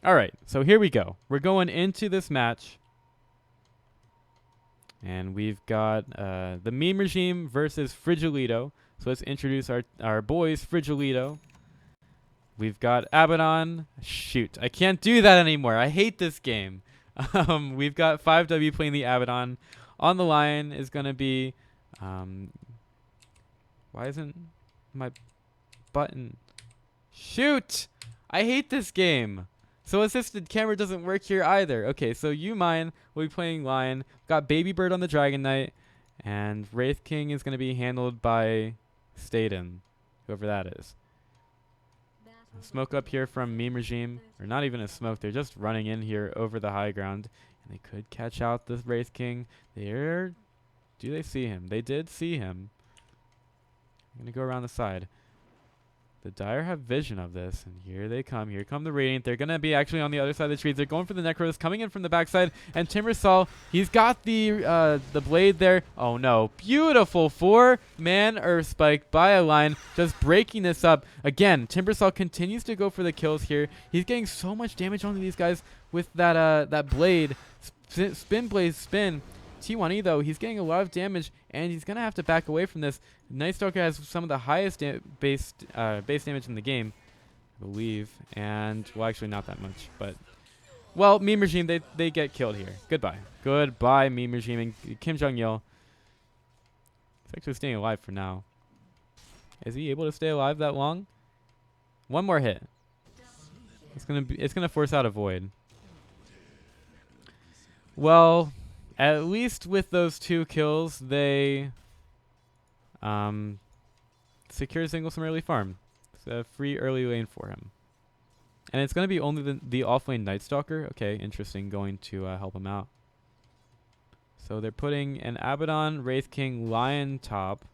All right, so here we go. We're going into this match. And we've got the meme regime versus Frijolito. So let's introduce our boys, Frijolito. We've got Abaddon. Shoot, I can't do that anymore. I hate this game. We've got 5W playing the Abaddon. On the line is going to be... why isn't my button... Shoot! I hate this game. So assisted camera doesn't work here either. Okay, so you mine will be playing Lion. Got Baby Bird on the Dragon Knight. And Wraith King is going to be handled by Staden, whoever that is. Smoke up here from Meme Regime. Or not even a smoke, they're just running in here over the high ground. And they could catch out the Wraith King. Do they see him? They did see him. I'm going to go around the side. The Dire have vision of this, and here they come. Here come the Radiant. They're going to be actually on the other side of the trees. They're going for the Necros, coming in from the backside, and Timbersol, he's got the blade there. Oh, no. Beautiful 4-man Earth Spike by a line, just breaking this up. Again, Timbersol continues to go for the kills here. He's getting so much damage onto these guys with that blade. Spin blade spin. T1E, though, he's getting a lot of damage, and he's going to have to back away from this. Night Stalker has some of the highest base damage in the game, I believe. And, well, actually not that much. But, well, Meme Regime, they get killed here. Goodbye. Goodbye, Meme Regime. And Kim Jong-il. He's actually staying alive for now. Is he able to stay alive that long? One more hit. It's gonna force out a Void. Well... At least with those 2 kills, they secure Zingle some early farm. It's a free early lane for him. And it's going to be only the off-lane Night Stalker. Okay, interesting, going to help him out. So they're putting an Abaddon, Wraith King, Lion top.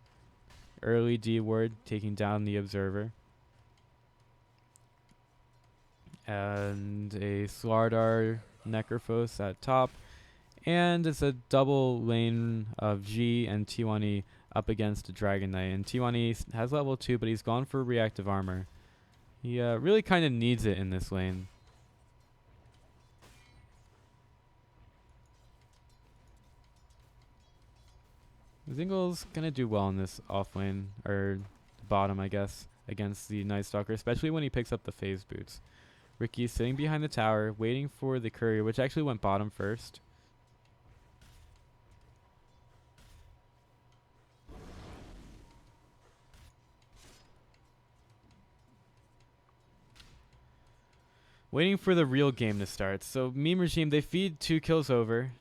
Early D-ward, taking down the Observer. And a Slardar Necrophos at top. And it's a double lane of G and T1E up against a Dragon Knight. And T1E has level 2, but he's gone for reactive armor. He really kind of needs it in this lane. Zingle's going to do well in this off lane, or bottom, I guess, against the Night Stalker, especially when he picks up the phase boots. Ricky's sitting behind the tower, waiting for the courier, which actually went bottom first. Waiting for the real game to start. So Meme Regime, they feed 2 kills over.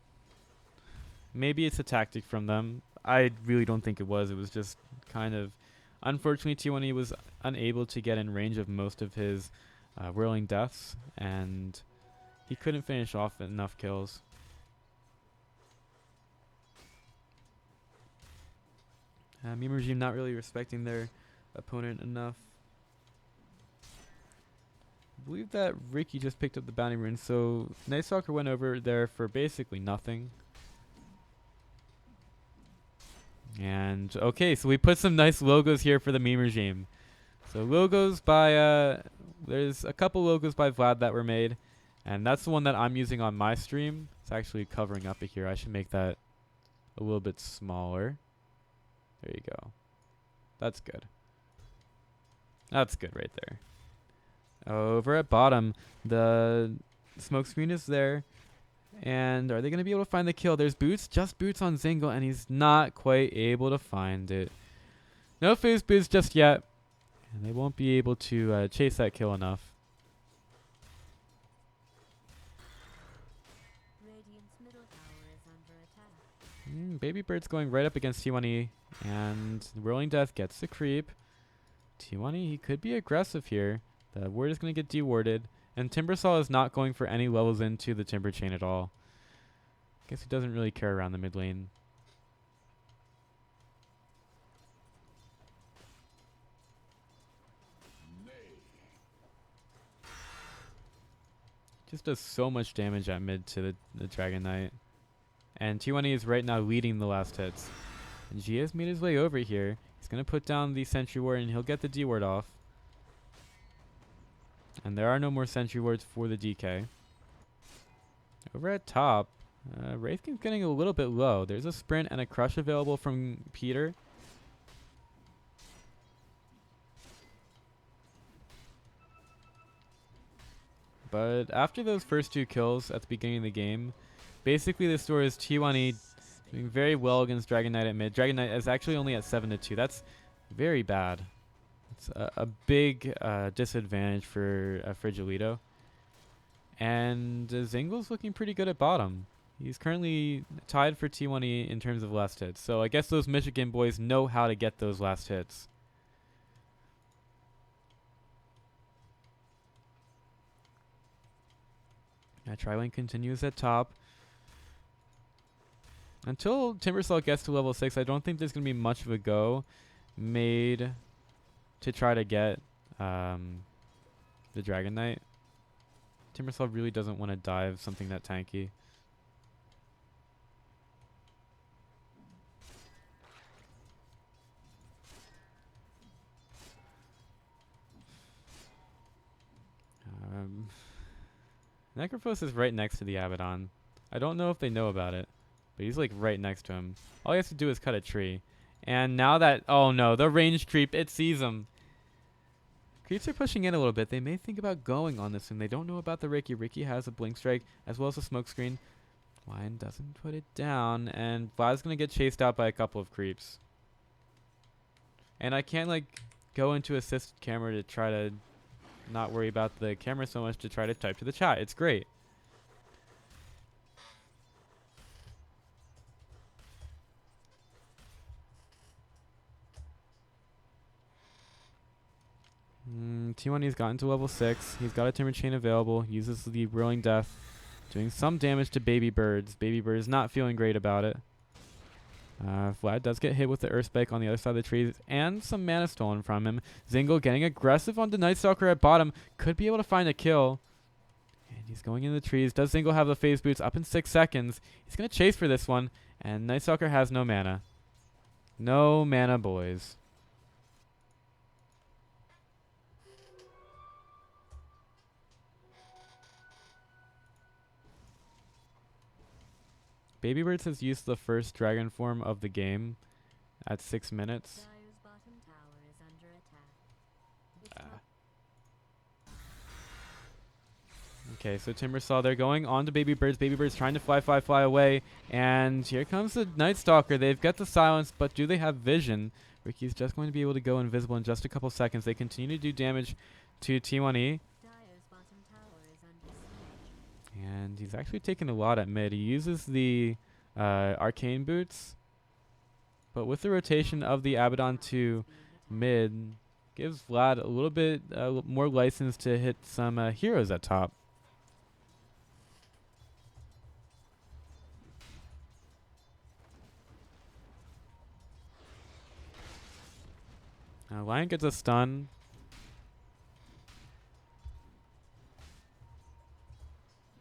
Maybe it's a tactic from them. I really don't think it was. It was just kind of... Unfortunately, T1E was unable to get in range of most of his whirling deaths. And he couldn't finish off enough kills. Meme Regime not really respecting their opponent enough. I believe that Ricky just picked up the bounty rune, so Night Stalker went over there for basically nothing. And, okay, so we put some nice logos here for the Meme Regime. So logos by, there's a couple logos by Vlad that were made, and that's the one that I'm using on my stream. It's actually covering up here. I should make that a little bit smaller. There you go. That's good. That's good right there. Over at bottom, the smoke screen is there. And are they going to be able to find the kill? There's boots, just boots on Zingle, and he's not quite able to find it. No phase boots just yet. And they won't be able to chase that kill enough. Baby Bird's going right up against T1E. And Whirling Death gets the creep. T1E, he could be aggressive here. The ward is going to get dewarded. And Timbersol is not going for any levels into the Timber Chain at all. Guess he doesn't really care around the mid lane. Just does so much damage at mid to the Dragon Knight. And T1E is right now leading the last hits. And G has made his way over here. He's going to put down the Sentry Ward and he'll get the D-Ward off. And there are no more sentry wards for the DK. Over at top, Wraith King's getting a little bit low. There's a sprint and a crush available from Peter. But after those first 2 kills at the beginning of the game, basically the story is T1E doing very well against Dragon Knight at mid. Dragon Knight is actually only at 7-2. That's very bad. It's a big disadvantage for Frijolito. And Zingle's looking pretty good at bottom. He's currently tied for T1E in terms of last hits. So I guess those Michigan boys know how to get those last hits. Tri-Lane continues at top. Until Timbersaw gets to level 6, I don't think there's going to be much of a go made to try to get the Dragon Knight. Timbersaw really doesn't want to dive something that tanky. Necrophos is right next to the Abaddon. I don't know if they know about it, but he's like right next to him. All he has to do is cut a tree. And now that, oh no, the range creep, it sees him. Creeps are pushing in a little bit. They may think about going on this, and they don't know about the Ricky. Ricky has a blink strike as well as a smoke screen. Lion doesn't put it down, and Vlad's going to get chased out by a couple of creeps. And I can't like go into assist camera to try to not worry about the camera so much to try to type to the chat. It's great. T1E's gotten to level 6. He's got a Timber Chain available. Uses the Whirling Death, doing some damage to Baby Birds. Baby Bird is not feeling great about it. Vlad does get hit with the Earth Spike on the other side of the trees and some mana stolen from him. Zingle getting aggressive on the Night Stalker at bottom. Could be able to find a kill. And he's going in the trees. Does Zingle have the phase boots up in 6 seconds? He's going to chase for this one. And Night Stalker has no mana. No mana, boys. Baby Birds has used the first dragon form of the game at 6 minutes. Okay, so Timbersaw, they're going on to Baby Birds. Baby Birds trying to fly away. And here comes the Night Stalker. They've got the silence, but do they have vision? Ricky's just going to be able to go invisible in just a couple seconds. They continue to do damage to T1E. And he's actually taking a lot at mid. He uses the arcane boots, but with the rotation of the Abaddon to mid, gives Vlad a little bit more license to hit some heroes at top. Lion gets a stun.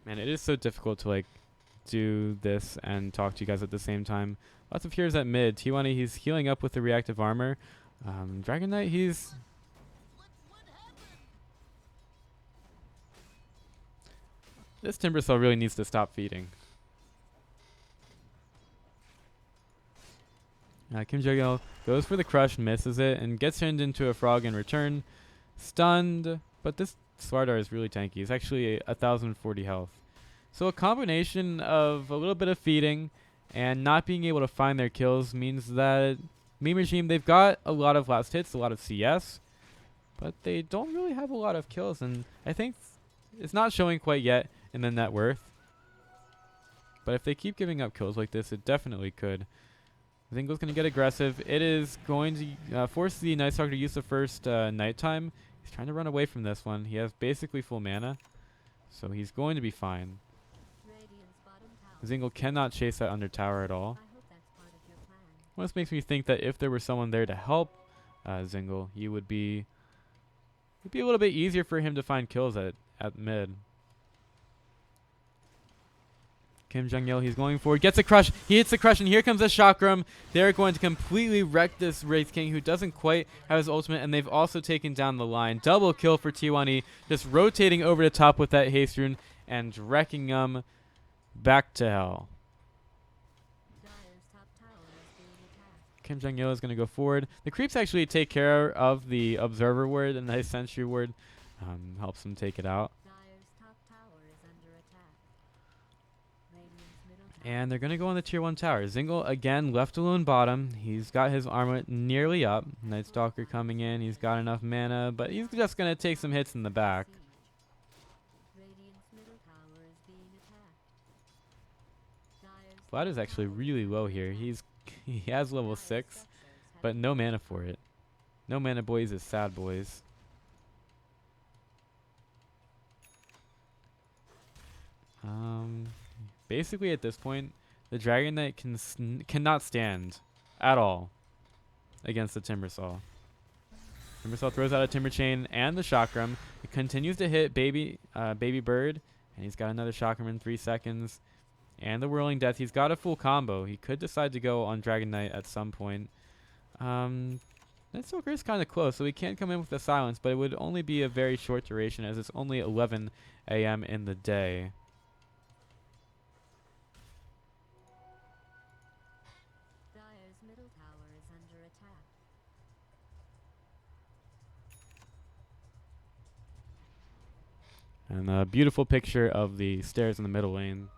Man, it is so difficult to like do this and talk to you guys at the same time. Lots of heroes at mid. T1E, he's healing up with the reactive armor. Dragon Knight, he's... This Timbersaw really needs to stop feeding. Kim Jogel goes for the crush, misses it, and gets turned into a frog in return. Stunned, but this Swardar is really tanky. He's actually 1,040 health. So a combination of a little bit of feeding and not being able to find their kills means that Meme Regime, they've got a lot of last hits, a lot of CS, but they don't really have a lot of kills, and I think it's not showing quite yet in the net worth. But if they keep giving up kills like this, it definitely could. Zingle's going to get aggressive. It is going to force the Night Stalker to use the first nighttime. He's trying to run away from this one. He has basically full mana, so he's going to be fine. Zingle cannot chase that under tower at all. Well, this makes me think that if there were someone there to help Zingle, it'd be a little bit easier for him to find kills at mid. Kim Jong-il, he's going forward, gets a crush, he hits the crush, and here comes a chakram. They're going to completely wreck this Wraith King, who doesn't quite have his ultimate, and they've also taken down the line. Double kill for T1E, just rotating over the top with that haste rune and wrecking them back to hell. Kim Jong-il is going to go forward. The creeps actually take care of the observer ward, and the sentry ward helps them take it out. And they're going to go on the tier 1 tower. Zingle again left alone bottom. He's got his armor nearly up. Night Stalker coming in. He's got enough mana, but he's just going to take some hits in the back. Vlad is actually really low here. He has level 6, but no mana for it. No mana boys is sad boys. Basically, at this point, the Dragon Knight cannot stand at all against the Timbersaw. Timbersaw throws out a Timber Chain and the Chakram. It continues to hit Baby Bird, and he's got another Chakram in 3 seconds. And the Whirling Death. He's got a full combo. He could decide to go on Dragon Knight at some point. Nightstalker is kind of close, so he can come in with the silence, but it would only be a very short duration as it's only 11 a.m. in the day. And a beautiful picture of the stairs in the middle lane.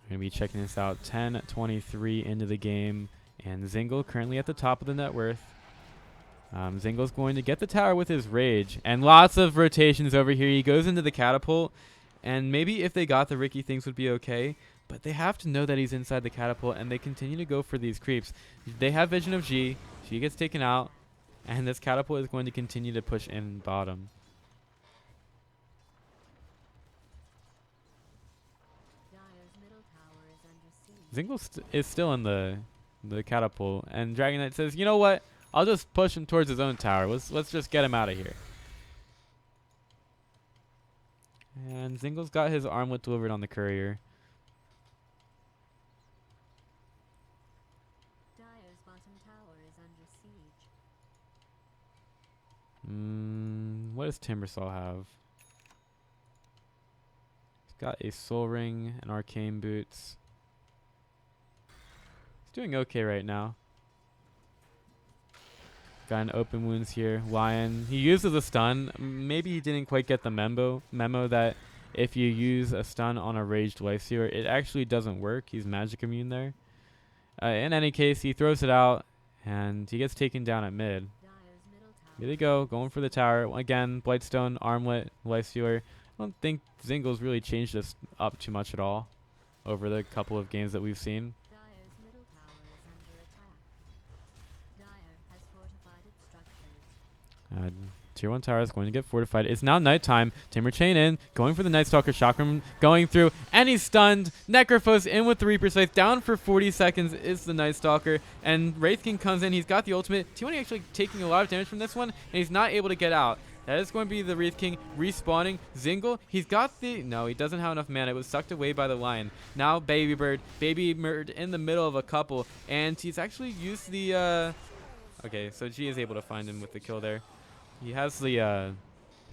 We're going to be checking this out. 10:23 into the game. And Zingle currently at the top of the net worth. Zingle's going to get the tower with his rage. And lots of rotations over here. He goes into the catapult. And maybe if they got the Ricky, things would be okay. But they have to know that he's inside the catapult. And they continue to go for these creeps. They have vision of G. G gets taken out. And this catapult is going to continue to push in bottom. Zingle is still in the catapult, and Dragon Knight says, "You know what? I'll just push him towards his own tower. Let's just get him out of here." And Zingle's got his armlet delivered on the courier. What does Timbersaw have? He's got a Soul Ring and Arcane Boots. He's doing okay right now. Got an open wounds here. Lion. He uses a stun. Maybe he didn't quite get the memo that if you use a stun on a raged Lifestealer, it actually doesn't work. He's magic immune there. In any case, he throws it out, and he gets taken down at mid. Here they go, going for the tower. Again, Blightstone, Armlet, Lifestealer. I don't think Zingle's really changed this up too much at all over the couple of games that we've seen. Tier 1 tower is going to get fortified. It's now nighttime. Timber Chain in, going for the Night Stalker. Chakram going through, and he's stunned. Necrophos in with the Reaper's Scythe. Down for 40 seconds is the Night Stalker. And Wraith King comes in. He's got the ultimate. T1 actually taking a lot of damage from this one, and he's not able to get out. That is going to be the Wraith King respawning. Zingle, he's got the... No, he doesn't have enough mana. It was sucked away by the Lion. Now Baby Bird. Baby Bird in the middle of a couple, and he's actually used the... Okay, so G is able to find him with the kill there. He has the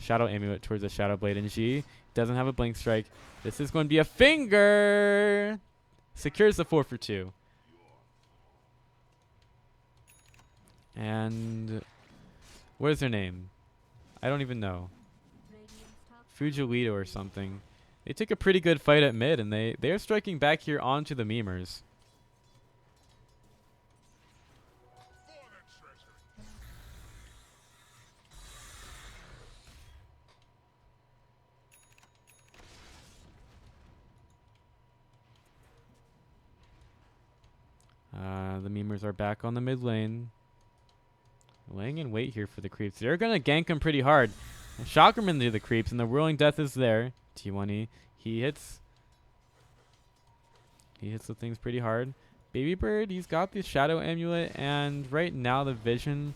Shadow Amulet towards the Shadow Blade, and G doesn't have a Blink Strike. This is going to be a finger! Secures the 4 for 2. And what is their name? I don't even know. Frijolito or something. They took a pretty good fight at mid, and they are striking back here onto the memers. The memers are back on the mid lane. Laying in wait here for the creeps. They're going to gank him pretty hard. Chakram into the creeps, and the Whirling Death is there. T1E. He hits the things pretty hard. Baby Bird, he's got the Shadow Amulet, and right now the vision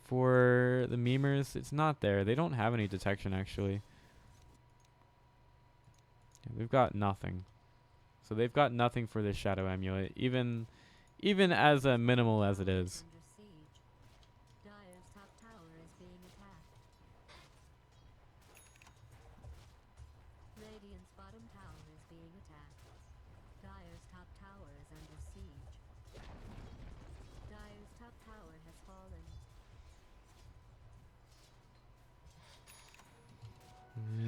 for the memers, it's not there. They don't have any detection, actually. They've got nothing. So they've got nothing for this Shadow Amulet, even as minimal as it is.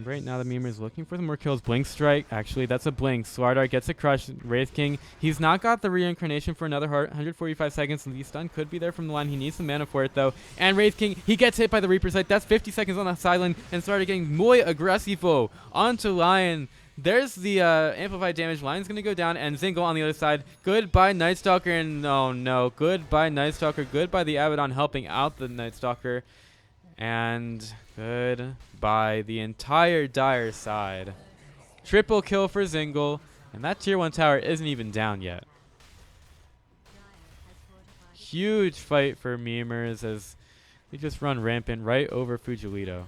Right now, the Memer is looking for some more kills. Blink Strike. Actually, that's a blink. Swardart gets a crush. Wraith King. He's not got the reincarnation for another 145 seconds. And the stun could be there from the line. He needs some mana for it, though. And Wraith King, he gets hit by the Reaper Sight. That's 50 seconds on the sideline. And Swardart getting muy agresivo onto Lion. There's the amplified damage. Lion's going to go down. And Zingle on the other side. Goodbye, Night Stalker. And oh, no. Goodbye, Night Stalker. Goodbye, the Abaddon helping out the Night Stalker. And goodbye the entire Dire side. Triple kill for Zingle, and that tier 1 tower isn't even down yet. Huge fight for Memers as they just run rampant right over Frijolito.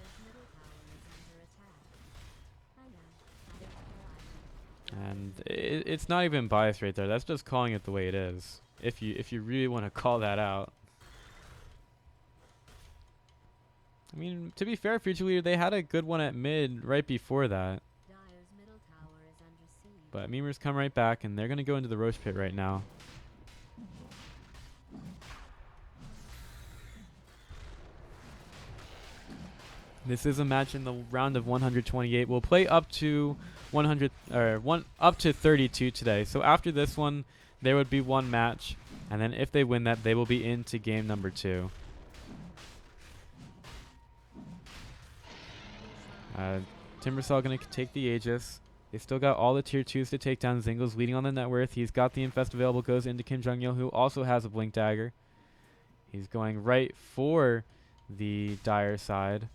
And it's not even biased right there. That's just calling it the way it is. If you really want to call that out. I mean, to be fair, Frijolito, they had a good one at mid right before that. But Memers come right back, and they're going to go into the Roche Pit right now. This is a match in the round of 128. We'll play up to 32 today. So after this one, there would be one match, and then if they win that, they will be into game number 2. Timbersaw going to take the Aegis. They still got all the tier 2s to take down. Zingle's leading on the net worth. He's got the Infest available. Goes into Kim Jong-il, who also has a Blink Dagger. He's going right for the Dire side.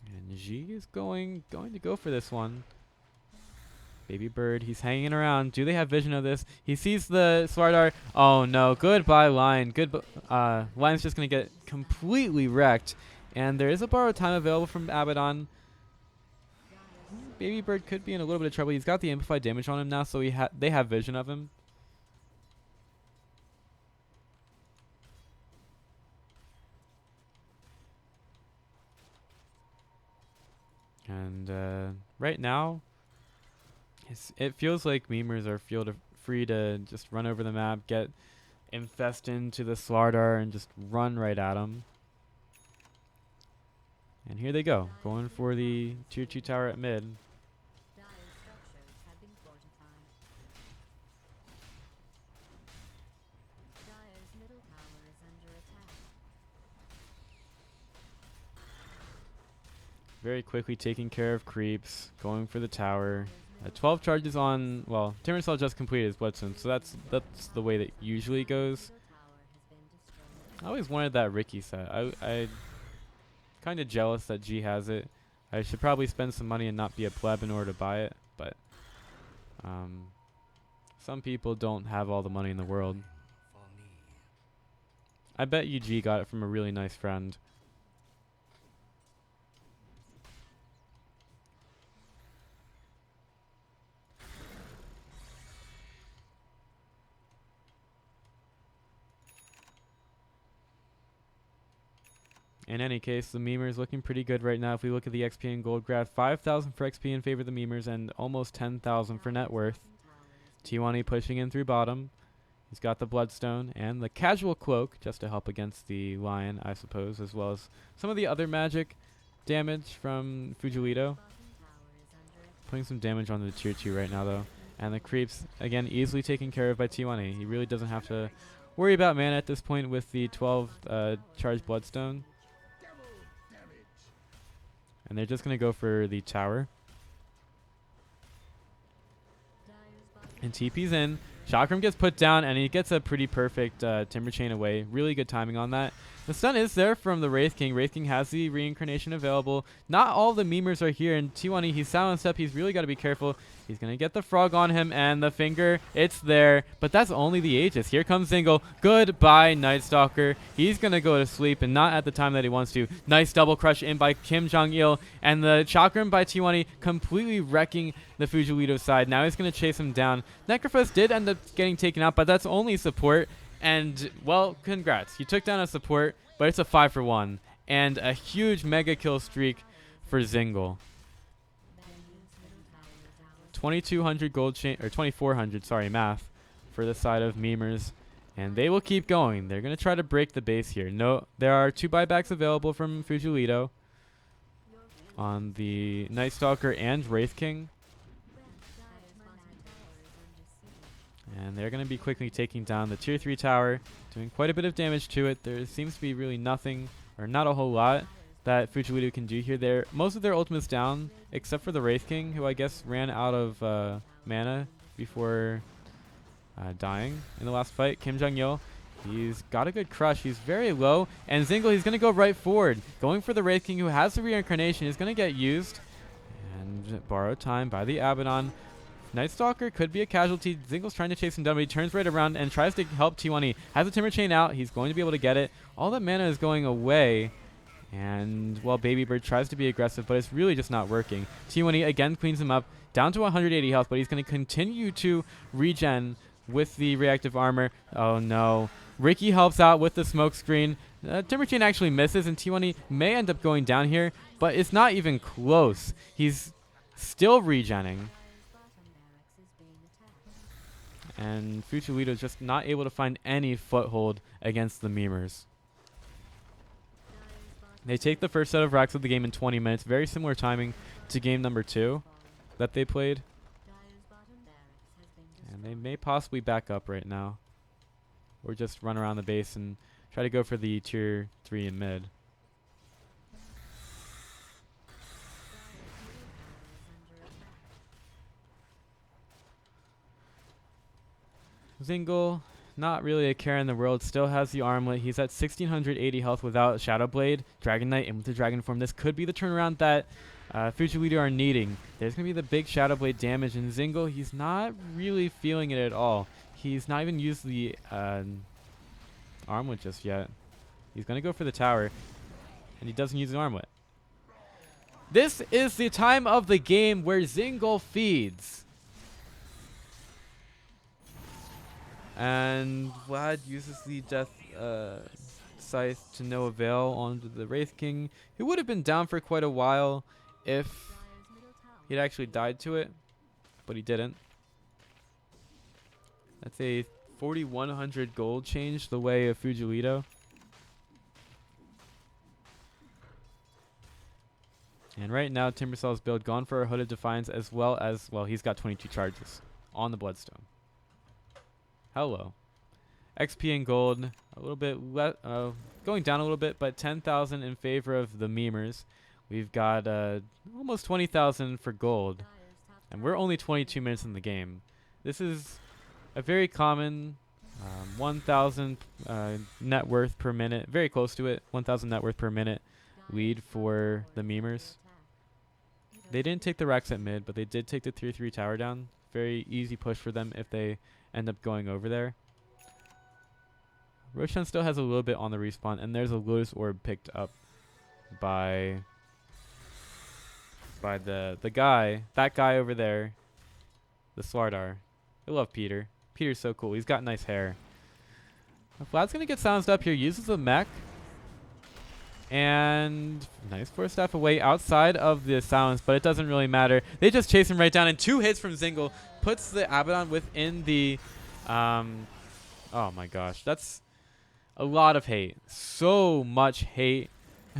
And G is going to go for this one. Baby Bird, he's hanging around. Do they have vision of this? He sees the Swardart. Oh no, goodbye Lion. Lion's just going to get completely wrecked. And there is a borrowed time available from Abaddon. Baby Bird could be in a little bit of trouble. He's got the amplified damage on him now, so they have vision of him. And right now, it feels like Memers are free to just run over the map, get Infest into the Swardart, and just run right at him. And here they go, going for the tier 2 tower at mid. Very quickly taking care of creeps, going for the tower. 12 charges on, well, Timbersaw just completed his Bloodstone, so that's the way that usually goes. I always wanted that Ricky set. I kind of jealous that G has it. I should probably spend some money and not be a pleb in order to buy it, but some people don't have all the money in the world. I bet you G got it from a really nice friend. In any case, the Memer is looking pretty good right now. If we look at the XP and gold graph, 5,000 for XP in favor of the Memers and almost 10,000 for net worth. T1 pushing in through bottom. He's got the Bloodstone and the Casual Cloak just to help against the Lion, I suppose, as well as some of the other magic damage from Frijolito. Putting some damage on the tier 2 right now, though. And the creeps, again, easily taken care of by T1. He really doesn't have to worry about mana at this point with the 12 charged Bloodstone. And they're just going to go for the tower. And TP's in. Chakram gets put down, and he gets a pretty perfect Timber Chain away. Really good timing on that. The stun is there from the Wraith King. Wraith King has the reincarnation available. Not all the memers are here, and T1, he's silenced up. He's really got to be careful. He's going to get the frog on him, and the finger, it's there. But that's only the Aegis. Here comes Zingle. Goodbye, Night Stalker. He's going to go to sleep, and not at the time that he wants to. Nice double crush in by Kim Jong-il, and the chakram by T1 completely wrecking the Frijolito side. Now he's going to chase him down. Necrophos did end up getting taken out, but that's only support. And, well, congrats. You took down a support, but it's a 5-for-1. And a huge mega kill streak for Zingle. 2,200 gold chain, or 2,400, sorry, math, for the side of memers. And they will keep going. They're going to try to break the base here. No, there are 2 buybacks available from Frijolito on the Night Stalker and Wraith King. And they're going to be quickly taking down the tier 3 tower, doing quite a bit of damage to it. There seems to be really nothing, or not a whole lot, that Frijolito can do here. Most of their ultimates down, except for the Wraith King, who I guess ran out of mana before dying in the last fight. Kim Jong-il, he's got a good crush. He's very low. And Zingle, he's going to go right forward. Going for the Wraith King, who has the reincarnation, is going to get used. And borrowed time by the Abaddon. Night Stalker could be a casualty. Zingle's trying to chase him down, but he turns right around and tries to help T1. Has a Timber Chain out. He's going to be able to get it. All that mana is going away. And, well, Baby Bird tries to be aggressive, but it's really just not working. T1 again cleans him up, down to 180 health, but he's going to continue to regen with the reactive armor. Oh, no. Ricky helps out with the smoke screen. Timber Chain actually misses, and T1 may end up going down here, but it's not even close. He's still regenning. And Frijolito is just not able to find any foothold against the memers. They take the first set of racks of the game in 20 minutes. Very similar timing to game number 2 that they played. And they may possibly back up right now. Or just run around the base and try to go for the tier 3 in mid. Zingle, not really a care in the world, still has the armlet. He's at 1,680 health without Shadow Blade, Dragon Knight, and with the Dragon Form. This could be the turnaround that Frijolito are needing. There's going to be the big Shadow Blade damage, and Zingle, he's not really feeling it at all. He's not even used the armlet just yet. He's going to go for the tower, and he doesn't use the armlet. This is the time of the game where Zingle feeds. And Vlad uses the Death Scythe to no avail onto the Wraith King, who would have been down for quite a while if he'd actually died to it, but he didn't. That's a 4,100 gold change the way of Frijolito. And right now, Timbercell's build gone for a Hooded Defiance, as well as, well, he's got 22 charges on the Bloodstone. Hello. XP and gold, a little bit going down a little bit, but 10,000 in favor of the memers. We've got almost 20,000 for gold, and we're only 22 minutes in the game. This is a very common 1,000 net worth per minute, very close to it, 1,000 net worth per minute lead for the memers. They didn't take the racks at mid, but they did take the tier 3 tower down. Very easy push for them if they end up going over there. Roshan still has a little bit on the respawn, and there's a Lotus Orb picked up by the guy, that guy over there, the Slardar. I love Peter. Peter's so cool. He's got nice hair. Vlad's gonna get silenced up here. Uses the mech. And nice Force Staff away outside of the silence, but it doesn't really matter. They just chase him right down, and 2 hits from Zingle puts the Abaddon within the oh my gosh, that's a lot of hate. So much hate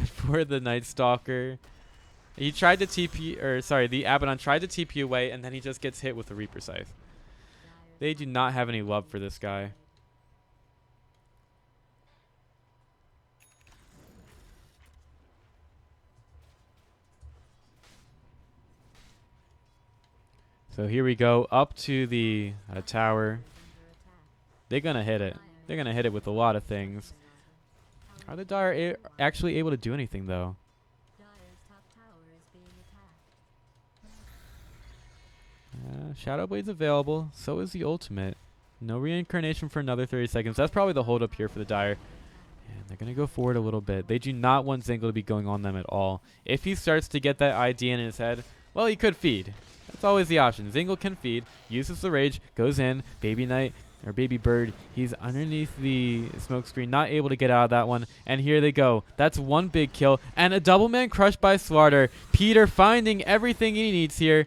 for the Night Stalker. He tried to TP, or sorry, the Abaddon tried to TP away, and then he just gets hit with the Reaper Scythe. They do not have any love for this guy. So here we go up to the tower. They're going to hit it. They're going to hit it with a lot of things. Are the Dire actually able to do anything, though? Shadow Blade's available. So is the ultimate. No reincarnation for another 30 seconds. That's probably the holdup here for the Dire. And they're going to go forward a little bit. They do not want Zingle to be going on them at all. If he starts to get that ID in his head, well, he could feed. That's always the option. Zingle can feed, uses the rage, goes in, Baby Knight, or Baby Bird. He's underneath the smoke screen, not able to get out of that one. And here they go. That's one big kill. And a double man crushed by Slaughter. Peter finding everything he needs here.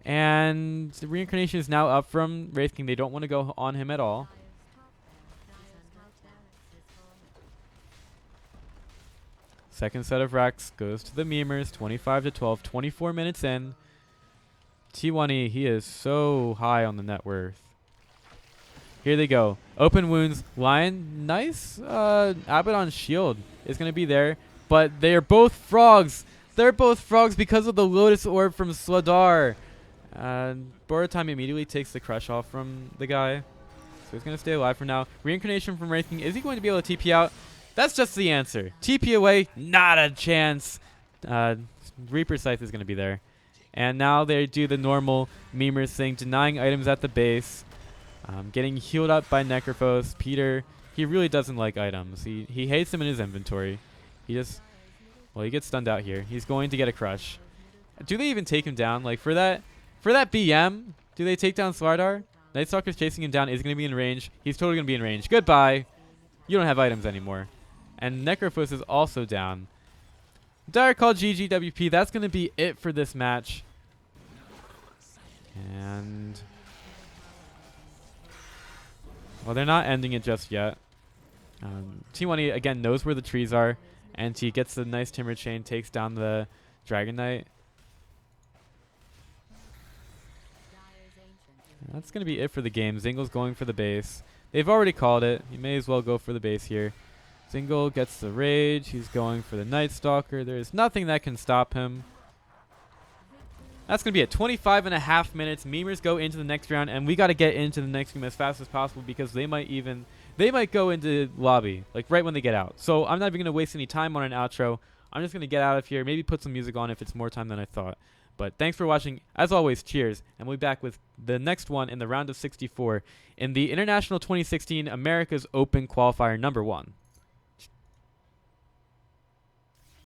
And the reincarnation is now up from Wraith King. They don't want to go on him at all. Second set of racks goes to the memers. 25-12, 24 minutes in. T1E, he is so high on the net worth. Here they go. Open wounds. Lion, nice. Abaddon's shield is going to be there. But they are both frogs. They're both frogs because of the Lotus Orb from Sladar. Boratime immediately takes the crush off from the guy. So he's going to stay alive for now. Reincarnation from Wraith King. Is he going to be able to TP out? That's just the answer. TP away, not a chance. Reaper Scythe is going to be there. And now they do the normal memers thing, denying items at the base. Getting healed up by Necrophos. Peter, he really doesn't like items. He hates them in his inventory. He just, well, he gets stunned out here. He's going to get a crush. Do they even take him down? Like, for that BM, do they take down Slardar? Night Stalker's chasing him down. Is going to be in range. He's totally going to be in range. Goodbye. You don't have items anymore. And Necrophos is also down. Dire called GGWP. That's going to be it for this match. And, well, they're not ending it just yet. T1E, again, knows where the trees are. And he gets the nice Timber Chain, takes down the Dragon Knight. That's going to be it for the game. Zingle's going for the base. They've already called it. He may as well go for the base here. Zingle gets the rage. He's going for the Night Stalker. There's nothing that can stop him. That's going to be it. 25.5 minutes. Memers go into the next round, and we got to get into the next game as fast as possible because they might go into lobby, like right when they get out. So I'm not even going to waste any time on an outro. I'm just going to get out of here, maybe put some music on if it's more time than I thought. But thanks for watching. As always, cheers. And we'll be back with the next one in the round of 64 in the International 2016 America's Open Qualifier #1.